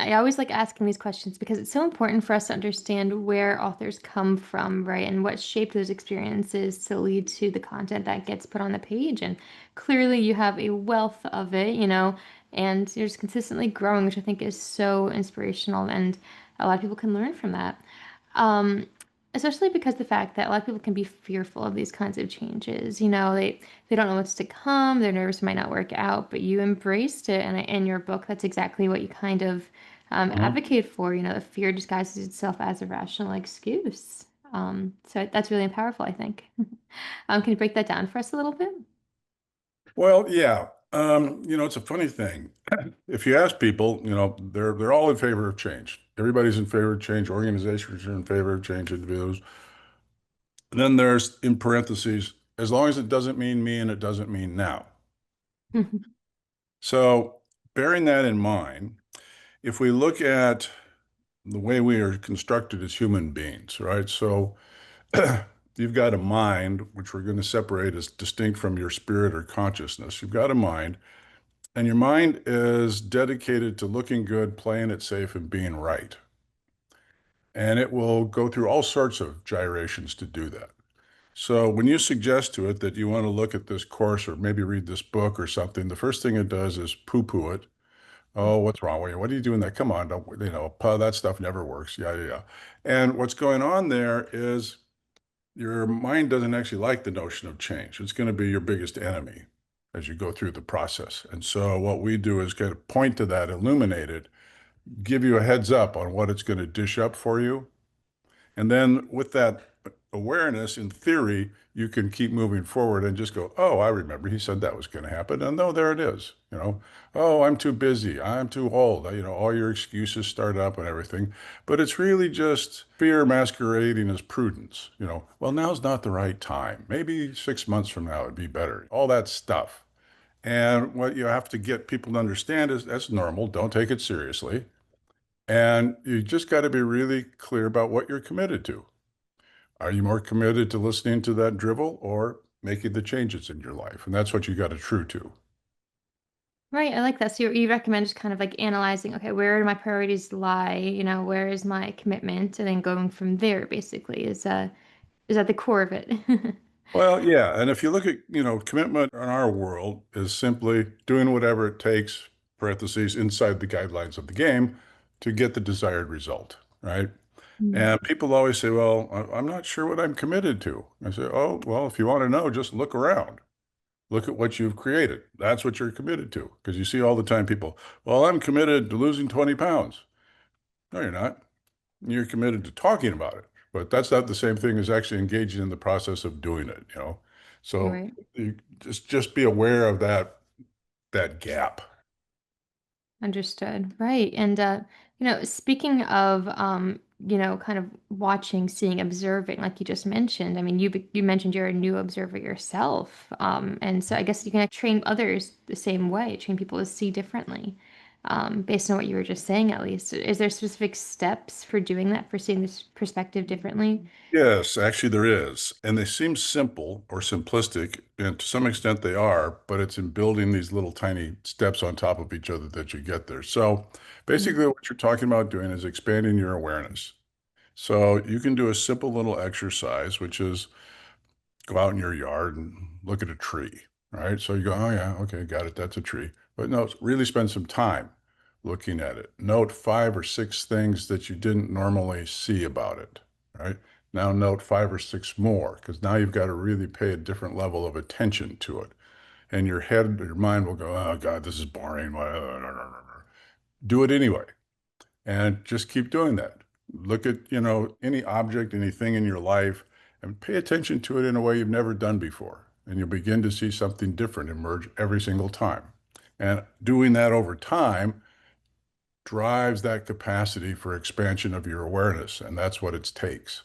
I always like asking these questions because it's so important for us to understand where authors come from, right? And what shaped those experiences to lead to the content that gets put on the page. And clearly you have a wealth of it, and you're just consistently growing, which I think is so inspirational. And a lot of people can learn from that. Um, Especially because the fact that a lot of people can be fearful of these kinds of changes. They don't know what's to come. They're nervous it might not work out, but you embraced it. And in your book, that's exactly what you kind of Mhm. advocate for. The fear disguises itself as a rational excuse. So that's really powerful, I think. Can you break that down for us a little bit? Well, yeah. It's a funny thing. If you ask people, they're all in favor of change. Everybody's in favor of change. Organizations are in favor of change. Individuals. And then there's in parentheses, as long as it doesn't mean me and it doesn't mean now. So, bearing that in mind, if we look at the way we are constructed as human beings, right? So, you've got a mind, which we're going to separate as distinct from your spirit or consciousness. You've got a mind, and your mind is dedicated to looking good, playing it safe, and being right. And it will go through all sorts of gyrations to do that. So when you suggest to it that you want to look at this course or maybe read this book or something, the first thing it does is poo-poo it. Oh, what's wrong with you? What are you doing that? Come on, don't, that stuff never works. Yeah, yeah, yeah. And what's going on there is your mind doesn't actually like the notion of change. It's going to be your biggest enemy as you go through the process. And so what we do is get a point to that, illuminate it, give you a heads up on what it's going to dish up for you. And then with that awareness, in theory, you can keep moving forward and just go, oh, I remember he said that was going to happen. And no, there it is. Oh, I'm too busy. I'm too old. All your excuses start up and everything. But it's really just fear masquerading as prudence. Well, now's not the right time. Maybe 6 months from now would be better. All that stuff. And what you have to get people to understand is that's normal. Don't take it seriously. And you just got to be really clear about what you're committed to. Are you more committed to listening to that drivel or making the changes in your life? And that's what you got to true to. Right, I like that. So you recommend just kind of like analyzing, okay, where do my priorities lie? Where is my commitment? And then going from there, basically, is at the core of it. Well, yeah. And if you look at, commitment in our world is simply doing whatever it takes, parentheses, inside the guidelines of the game to get the desired result, right? Mm. And people always say, well, I'm not sure what I'm committed to. I say, oh, well, if you want to know, just look around. Look at what you've created. That's what you're committed to. Because you see all the time people, well, I'm committed to losing 20 pounds. No, you're not. You're committed to talking about it, but that's not the same thing as actually engaging in the process of doing it. So Right. you just be aware of that gap. Understood. Right. And speaking of kind of watching, seeing, observing, like you just mentioned, I mean, you mentioned you're a new observer yourself. And so I guess you can train others the same way, train people to see differently, based on what you were just saying, at least. Is there specific steps for doing that, for seeing this perspective differently? Yes, actually there is. And they seem simple or simplistic, and to some extent they are, but it's in building these little tiny steps on top of each other that you get there. So Mm. basically what you're talking about doing is expanding your awareness. So you can do a simple little exercise, which is go out in your yard and look at a tree, right? So you go, oh yeah, okay, got it, that's a tree. But no, really spend some time looking at it. Note 5 or 6 things that you didn't normally see about it, right? Now note 5 or 6 more, because now you've got to really pay a different level of attention to it. And your head, your mind will go, oh God, this is boring. Do it anyway. And just keep doing that. Look at, any object, anything in your life, and pay attention to it in a way you've never done before. And you'll begin to see something different emerge every single time. And doing that over time drives that capacity for expansion of your awareness. And that's what it takes.